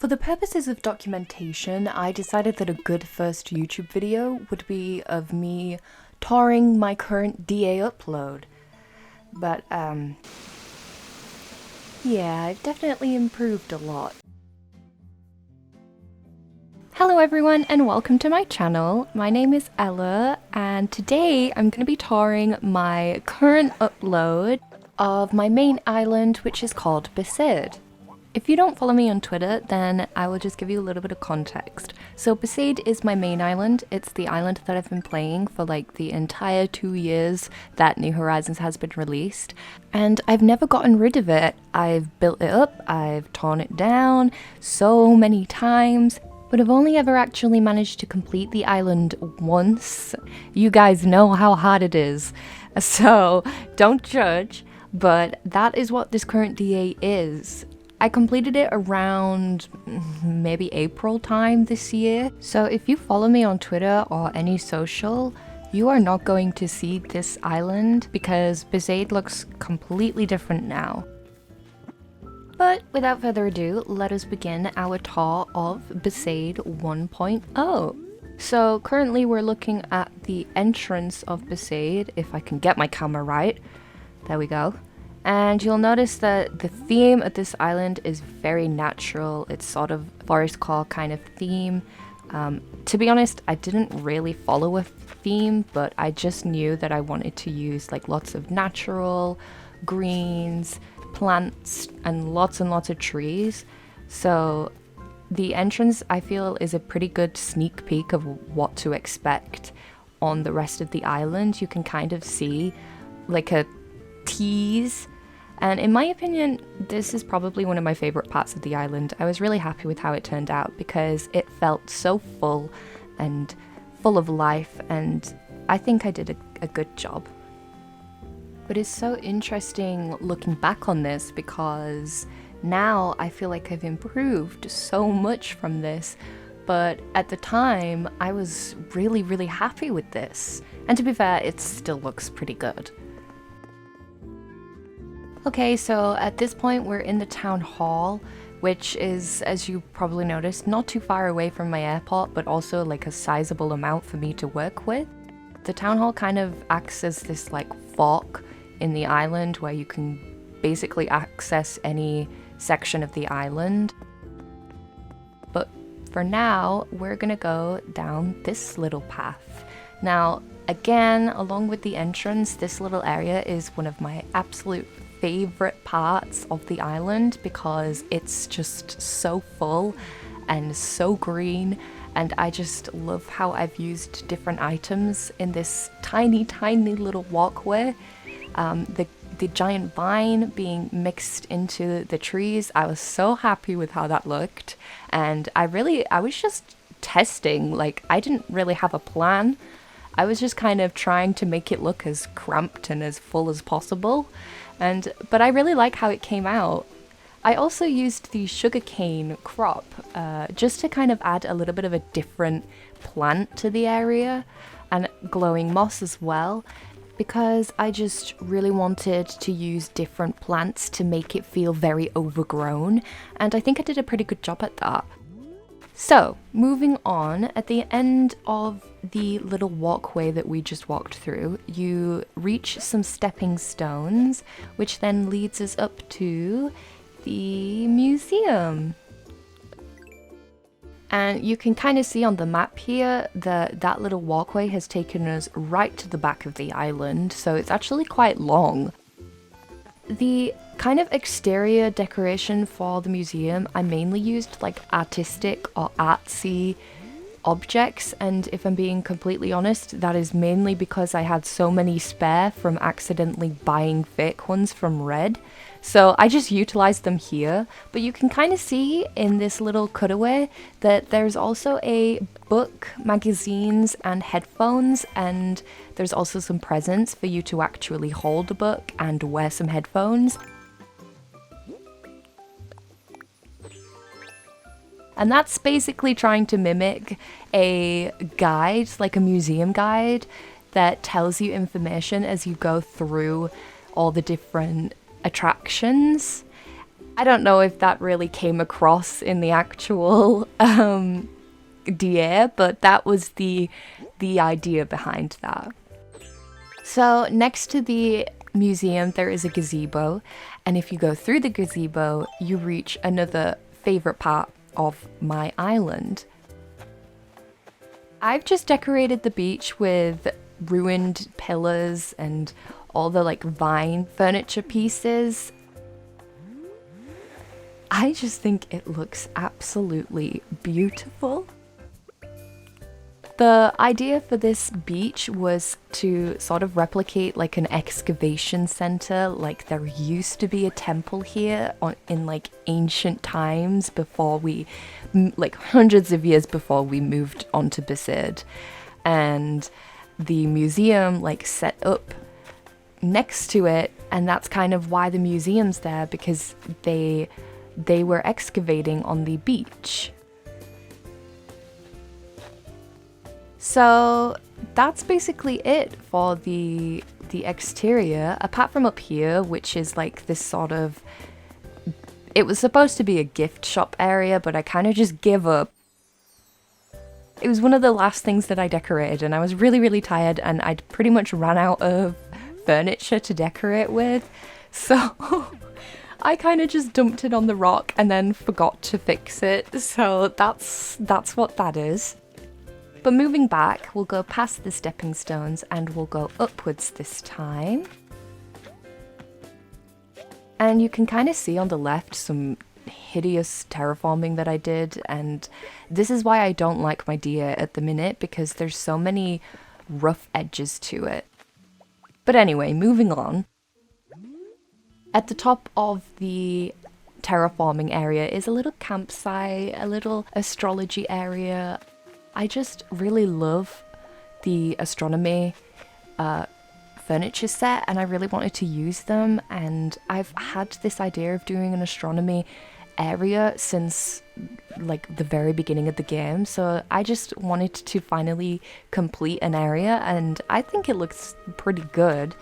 For the purposes of documentation, I decided that a good first YouTube video would be of me touring my current DA upload. But, yeah, I've definitely improved a lot. Hello everyone and welcome to my channel. My name is Ella and today I'm going to be touring my current upload of my main island, which is called Besaid. If you don't follow me on Twitter, then I will just give you a little bit of context. So Besaid is my main island. It's the island that I've been playing for like the entire 2 years that New Horizons has been released. And I've never gotten rid of it. I've built it up, I've torn it down so many times, but I've only ever actually managed to complete the island once. You guys know how hard it is, so don't judge, but that is what this current DA is. I completed it around maybe April time this year, so if you follow me on Twitter or any social, you are not going to see this island because Besaid looks completely different now. But without further ado, let us begin our tour of Besaid 1.0. So currently we're looking at the entrance of Besaid, if I can get my camera right. There we go. And you'll notice that the theme of this island is very natural. It's sort of forest core kind of theme. To be honest, I didn't really follow a theme, but I just knew that I wanted to use like lots of natural greens, plants, and lots of trees. So the entrance, I feel, is a pretty good sneak peek of what to expect on the rest of the island. You can kind of see like a tease. And in my opinion, this is probably one of my favorite parts of the island. I was really happy with how it turned out because it felt so full and full of life, and I think I did a good job. But it's so interesting looking back on this because now I feel like I've improved so much from this, but at the time I was really happy with this. And to be fair, it still looks pretty good. Okay, so at this point we're in the town hall, which is, as you probably noticed, not too far away from my airport, but also like a sizable amount for me to work with. The town hall kind of acts as this like fork in the island where you can basically access any section of the island. But for now, we're gonna go down this little path. Now, again, along with the entrance, this little area is one of my absolute favorite parts of the island because it's just so full and so green, and I just love how I've used different items in this tiny little walkway. The giant vine being mixed into the trees, I was so happy with how that looked, and I was just testing. Like, I didn't really have a plan. I was just kind of trying to make it look as cramped and as full as possible, but I really like how it came out. I also used the sugarcane crop just to kind of add a little bit of a different plant to the area, and glowing moss as well, because I just really wanted to use different plants to make it feel very overgrown, and I think I did a pretty good job at that. So, moving on, at the end of the little walkway that we just walked through, you reach some stepping stones, which then leads us up to the museum. And you can kind of see on the map here that that little walkway has taken us right to the back of the island, so it's actually quite long. The kind of exterior decoration for the museum, I mainly used like artistic or artsy objects, and if I'm being completely honest, that is mainly because I had so many spare from accidentally buying fake ones from Red. So I just utilized them here, but you can kind of see in this little cutaway that there's also a book, magazines, and headphones, and there's also some presents for you to actually hold a book and wear some headphones. And that's basically trying to mimic a guide, like a museum guide, that tells you information as you go through all the different attractions. I don't know if that really came across in the actual DA, but that was the idea behind that. So next to the museum there is a gazebo, and if you go through the gazebo you reach another favorite part of my island. I've just decorated the beach with ruined pillars and all the like vine furniture pieces. I just think it looks absolutely beautiful. The idea for this beach was to sort of replicate like an excavation center, like there used to be a temple here in like ancient times before we, like hundreds of years before we moved on to Besaid. And the museum like set up next to it, and that's kind of why the museum's there, because they were excavating on the beach. So that's basically it for the exterior, apart from up here, which is like this sort of, it was supposed to be a gift shop area, but I kind of just give up. It was one of the last things that I decorated, and I was really tired, and I'd pretty much ran out of furniture to decorate with, so I kind of just dumped it on the rock and then forgot to fix it. So that's what that is. But moving back, we'll go past the stepping stones and we'll go upwards this time. And you can kind of see on the left some hideous terraforming that I did, and this is why I don't like my DA at the minute, because there's so many rough edges to it. But anyway, moving on. At the top of the terraforming area is a little campsite, a little astrology area. I just really love the astronomy furniture set, and I really wanted to use them, and I've had this idea of doing an astronomy area since like the very beginning of the game, so I just wanted to finally complete an area, and I think it looks pretty good.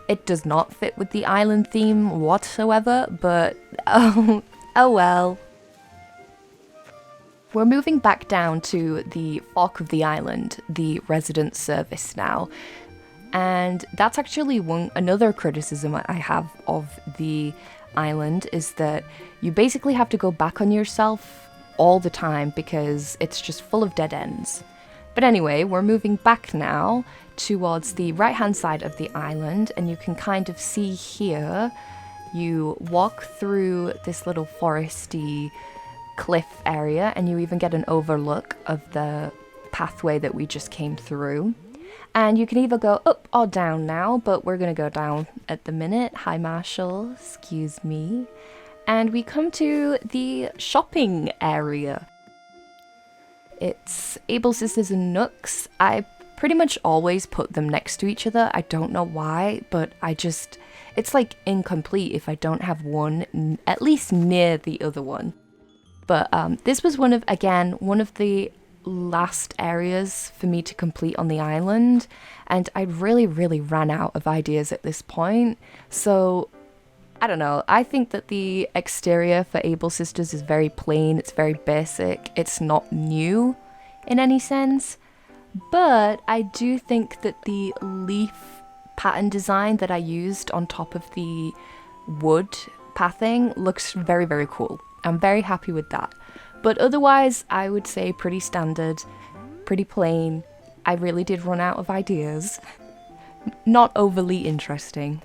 It does not fit with the island theme whatsoever, but oh well. We're moving back down to the fork of the island, the resident service now. And that's actually another criticism I have of the island, is that you basically have to go back on yourself all the time because it's just full of dead ends. But anyway, we're moving back now towards the right-hand side of the island, and you can kind of see here, you walk through this little foresty cliff area, and you even get an overlook of the pathway that we just came through. And you can either go up or down now, but we're gonna go down at the minute. Hi Marshall, excuse me. And we come to the shopping area. It's Able Sisters and Nooks. I pretty much always put them next to each other. I don't know why, but it's like incomplete if I don't have one at least near the other one. But this was one of the last areas for me to complete on the island, and I really ran out of ideas at this point. So I don't know, I think that the exterior for Able Sisters is very plain, it's very basic, it's not new in any sense, but I do think that the leaf pattern design that I used on top of the wood pathing looks very cool. I'm very happy with that. But otherwise, I would say pretty standard, pretty plain. I really did run out of ideas. Not overly interesting.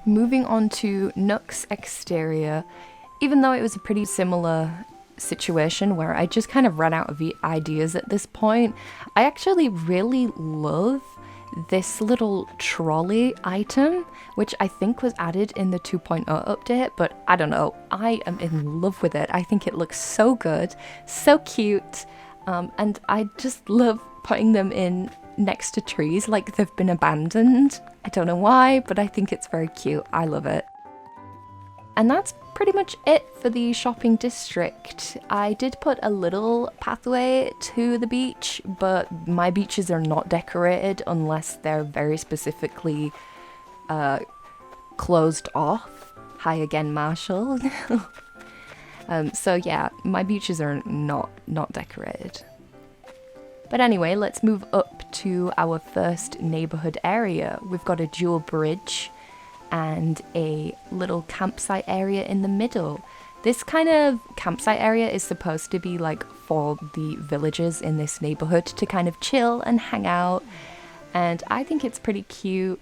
Moving on to Nook's exterior, even though it was a pretty similar situation where I just kind of ran out of ideas at this point, I actually really love this little trolley item, which I think was added in the 2.0 update, but I don't know, I am in love with it. I think it looks so good, so cute, and I just love putting them in next to trees like they've been abandoned. I don't know why, but I think it's very cute. I love it. And that's pretty much it for the shopping district. I did put a little pathway to the beach, but my beaches are not decorated unless they're very specifically closed off. Hi again, Marshall. So yeah, my beaches are not decorated. But anyway, let's move up to our first neighborhood area. We've got a dual bridge and a little campsite area in the middle. This kind of campsite area is supposed to be like for the villagers in this neighborhood to kind of chill and hang out. And I think it's pretty cute.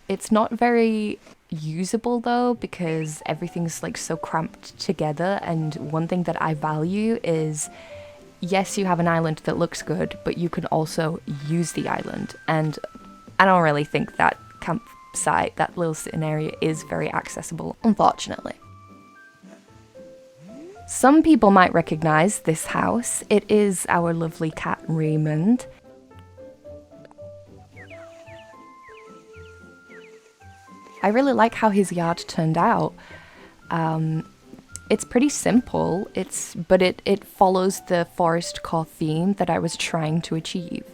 It's not very usable though, because everything's like so cramped together. And one thing that I value is, yes, you have an island that looks good, but you can also use the island. And I don't really think that campsite, that little sitting area, is very accessible, unfortunately. Some people might recognize this house. It is our lovely cat Raymond. I really like how his yard turned out. It's pretty simple, but it follows the forest core theme that I was trying to achieve.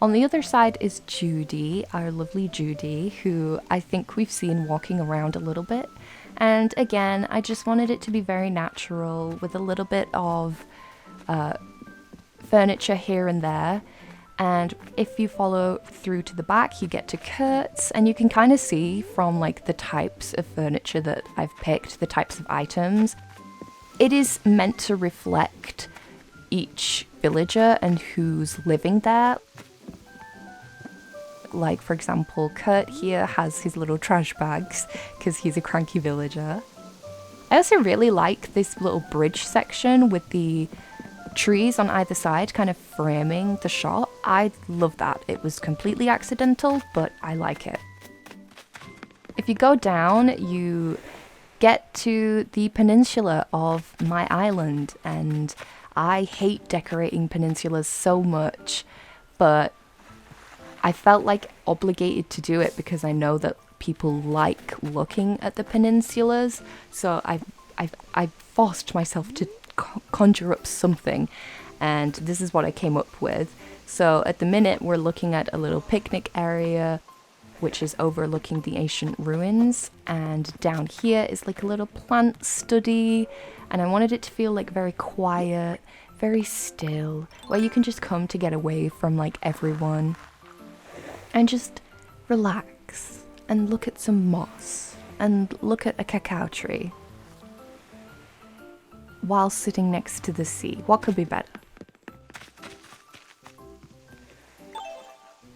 On the other side is Judy, our lovely Judy, who I think we've seen walking around a little bit. And again, I just wanted it to be very natural with a little bit of furniture here and there. And if you follow through to the back, you get to Kurt's, and you can kind of see from like the types of furniture that I've picked, the types of items. It is meant to reflect each villager and who's living there. Like, for example, Kurt here has his little trash bags because he's a cranky villager. I also really like this little bridge section with the trees on either side kind of framing the shot. I love that. It was completely accidental, but I like it. If you go down, you get to the peninsula of my island, and I hate decorating peninsulas so much, but I felt like obligated to do it because I know that people like looking at the peninsulas, so I forced myself to conjure up something, and this is what I came up with. So at the minute we're looking at a little picnic area which is overlooking the ancient ruins, and down here is like a little plant study, and I wanted it to feel like very quiet, very still, where you can just come to get away from like everyone and just relax and look at some moss and look at a cacao tree while sitting next to the sea. What could be better?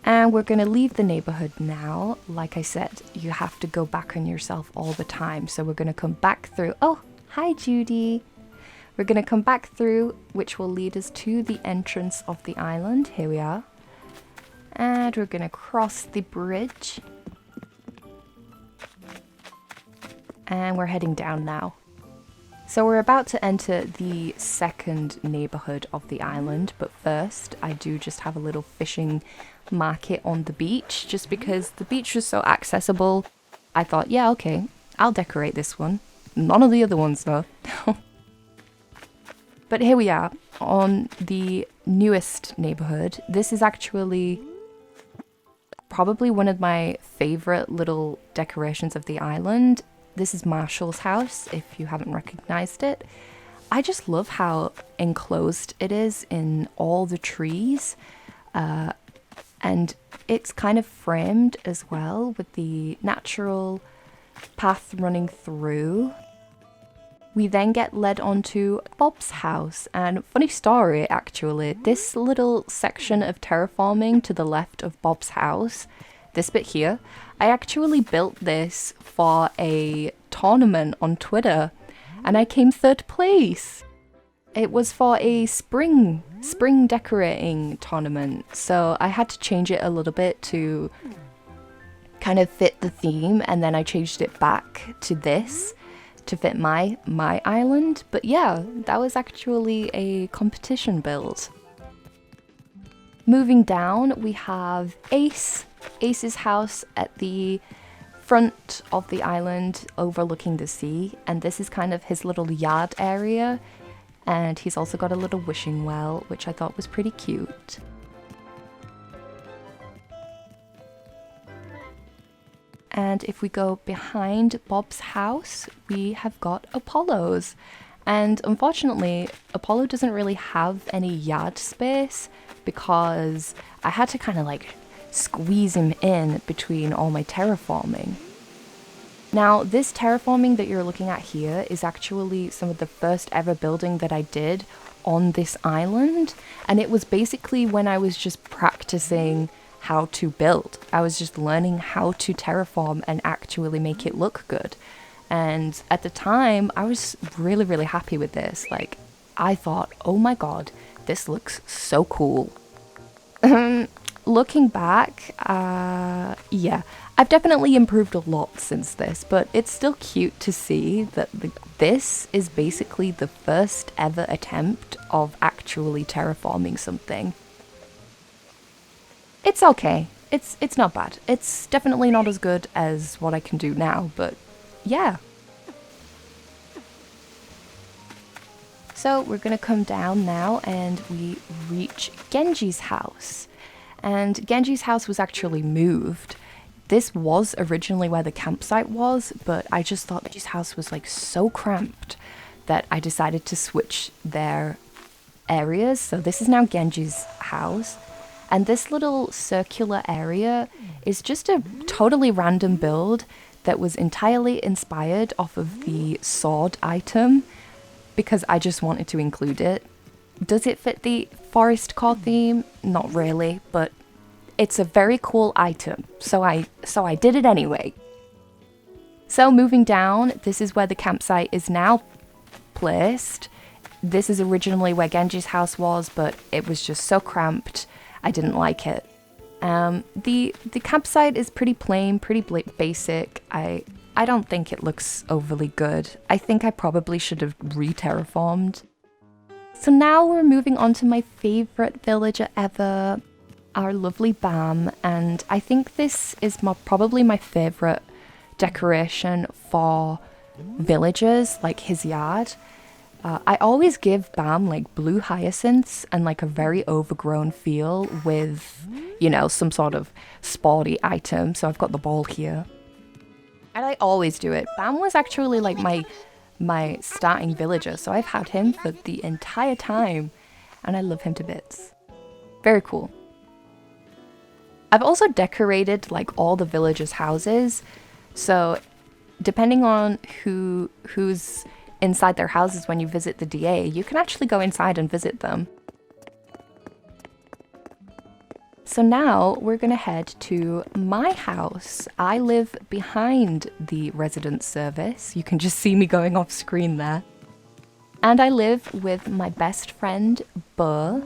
And we're going to leave the neighborhood now. Like I said, you have to go back on yourself all the time. So we're going to come back through. Oh, hi, Judy. We're going to come back through, which will lead us to the entrance of the island. Here we are. And we're going to cross the bridge. And we're heading down now. So we're about to enter the second neighborhood of the island, but first I do just have a little fishing market on the beach, just because the beach was so accessible. I thought, yeah, okay, I'll decorate this one. None of the other ones though. But here we are on the newest neighborhood. This is actually probably one of my favorite little decorations of the island. This is Marshall's house, if you haven't recognized it. I just love how enclosed it is in all the trees. And it's kind of framed as well with the natural path running through. We then get led onto Bob's house, and funny story actually, this little section of terraforming to the left of Bob's house, this bit here, I actually built this for a tournament on Twitter, and I came third place. It was for a spring decorating tournament, so I had to change it a little bit to kind of fit the theme, and then I changed it back to this to fit my island. But yeah, that was actually a competition build. Moving down, we have Ace's house at the front of the island overlooking the sea, and this is kind of his little yard area, and he's also got a little wishing well, which I thought was pretty cute. and if we go behind Bob's house, we have got Apollo's. And unfortunately, Apollo doesn't really have any yard space because I had to kind of like squeeze him in between all my terraforming. Now, this terraforming that you're looking at here is actually some of the first ever building that I did on this island, and it was basically when I was just practicing how to build. I was just learning how to terraform and actually make it look good. And at the time, I was really happy with this. Like, I thought, oh my god, this looks so cool. Looking back, yeah, I've definitely improved a lot since this, but it's still cute to see that this is basically the first ever attempt of actually terraforming something. It's okay. It's not bad. It's definitely not as good as what I can do now, but yeah. So we're gonna come down now and we reach Genji's house. And Genji's house was actually moved. This was originally where the campsite was, but I just thought Genji's house was like so cramped that I decided to switch their areas. So this is now Genji's house. And this little circular area is just a totally random build that was entirely inspired off of the sword item because I just wanted to include it. Does it fit the forest core theme? Not really, but it's a very cool item, so I did it anyway. So moving down, this is where the campsite is now placed. This is originally where Genji's house was, but it was just so cramped, I didn't like it. The campsite is pretty plain, pretty basic. I don't think it looks overly good. I think I probably should have re-terraformed. So now we're moving on to my favorite villager ever, our lovely Bam, and I think this is probably my favorite decoration for villagers, like his yard. I always give Bam like blue hyacinths and like a very overgrown feel with, you know, some sort of sporty item. So I've got the ball here. And I always do it. Bam was actually like my starting villager, so I've had him for the entire time, and I love him to bits. Very cool. I've also decorated like all the villagers' houses, so depending on who's inside their houses when you visit the DA, you can actually go inside and visit them. So now we're gonna head to my house. I live behind the resident service. You can just see me going off screen there. And I live with my best friend, Bo,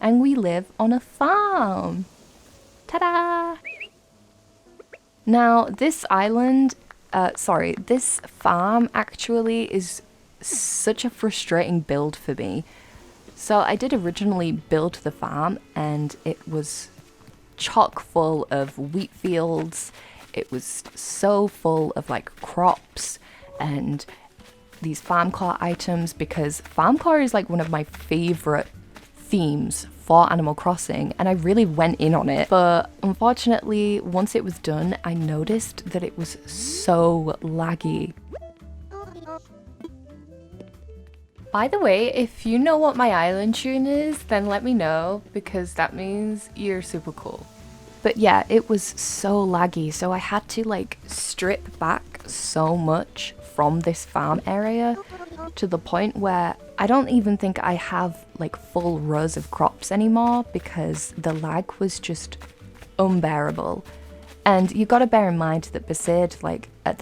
and we live on a farm. Ta-da! Now, this this farm actually is such a frustrating build for me. So I did originally build the farm and it was chock full of wheat fields. It was so full of like crops and these farm core items because farm core is like one of my favorite themes for Animal Crossing and I really went in on it. But unfortunately, once it was done, I noticed that it was so laggy. By the way, if you know what my island tune is, then let me know, because that means you're super cool. But yeah, it was so laggy, so I had to like strip back so much from this farm area to the point where I don't even think I have like full rows of crops anymore because the lag was just unbearable. And you gotta bear in mind that Besaid, like, at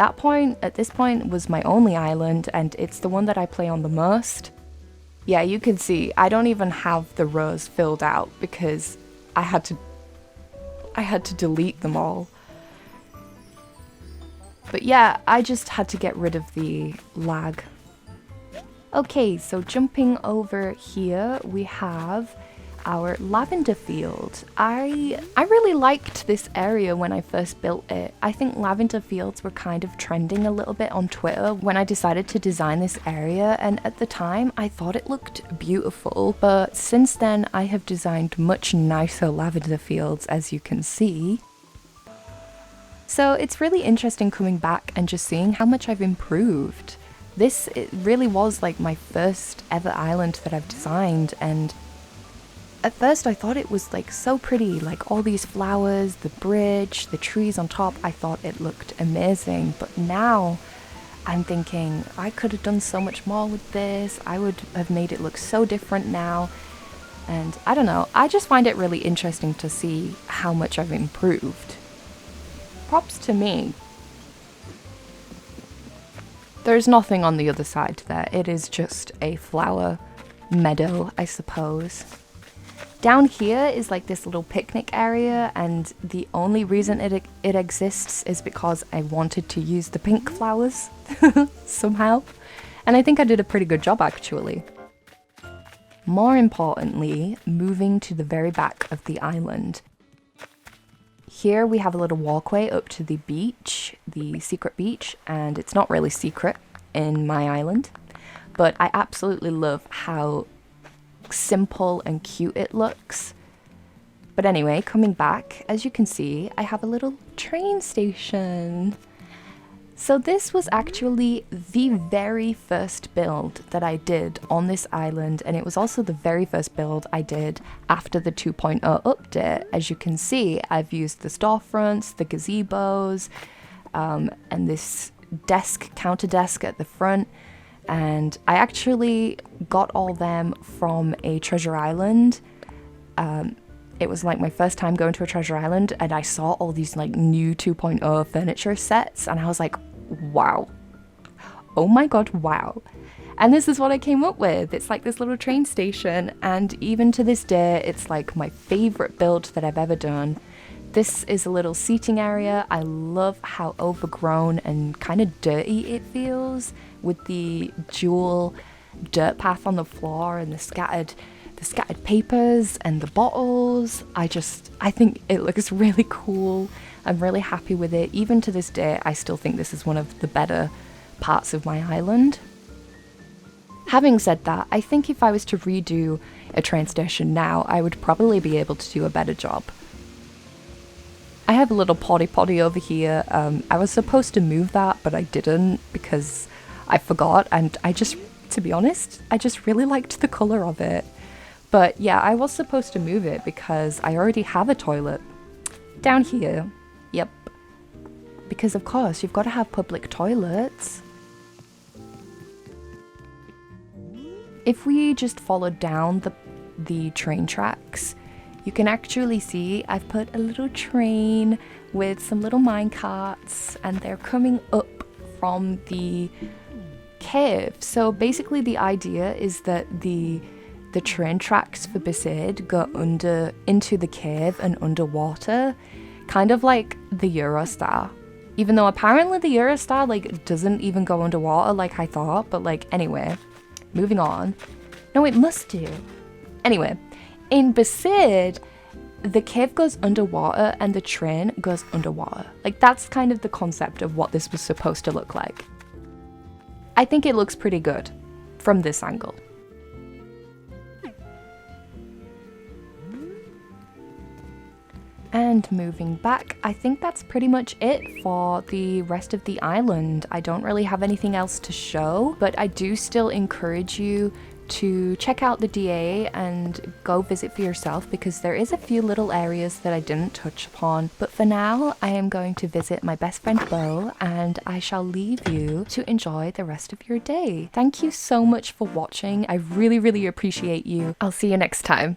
this point, was my only island, and it's the one that I play on the most. Yeah, you can see, I don't even have the rows filled out, because I had to delete them all. But yeah, I just had to get rid of the lag. Okay, so jumping over here, we have our Lavender Field. I really liked this area when I first built it. I think lavender fields were kind of trending a little bit on Twitter when I decided to design this area, and at the time I thought it looked beautiful, but since then I have designed much nicer lavender fields, as you can see. So it's really interesting coming back and just seeing how much I've improved. It really was like my first ever island that I've designed, and at first I thought it was like so pretty, like all these flowers, the bridge, the trees on top. I thought it looked amazing, but now I'm thinking I could have done so much more with this. I would have made it look so different now. And I don't know, I just find it really interesting to see how much I've improved. Props to me. There's nothing on the other side there. It is just a flower meadow, I suppose. Down here is like this little picnic area, and the only reason it exists is because I wanted to use the pink flowers somehow. And I think I did a pretty good job actually. More importantly, moving to the very back of the island. Here we have a little walkway up to the beach, the secret beach, and it's not really secret in my island, but I absolutely love how simple and cute it looks. But anyway, coming back, as you can see, I have a little train station. So this was actually the very first build that I did on this island, and it was also the very first build I did after the 2.0 update. As you can see, I've used the storefronts, the gazebos, and this counter desk at the front, and I actually got all them from a treasure island. It was like my first time going to a treasure island, and I saw all these like new 2.0 furniture sets, and I was like, wow. Oh my god, wow. And this is what I came up with. It's like this little train station, and even to this day, it's like my favorite build that I've ever done. This is a little seating area. I love how overgrown and kind of dirty it feels with the dual dirt path on the floor and the scattered papers and the bottles. I think it looks really cool. I'm really happy with it. Even to this day, I still think this is one of the better parts of my island. Having said that, I think if I was to redo a train station now, I would probably be able to do a better job. I have a little potty over here. I was supposed to move that, but I didn't because I forgot, and to be honest, I just really liked the colour of it. But yeah, I was supposed to move it because I already have a toilet down here. Yep. Because of course, you've got to have public toilets. If we just follow down the train tracks, you can actually see I've put a little train with some little mine carts, and they're coming up from the cave. So basically the idea is that the train tracks for Besaid go into the cave and underwater, kind of like the Eurostar. Even though apparently the Eurostar like doesn't even go underwater like I thought, but like anyway, moving on. No, it must do. Anyway, in Besaid, the cave goes underwater and the train goes underwater. Like that's kind of the concept of what this was supposed to look like. I think it looks pretty good from this angle. And moving back, I think that's pretty much it for the rest of the island. I don't really have anything else to show, but I do still encourage you to check out the DA and go visit for yourself, because there is a few little areas that I didn't touch upon. But for now, I am going to visit my best friend Bo, and I shall leave you to enjoy the rest of your day. Thank you so much for watching. I really, really appreciate you. I'll see you next time.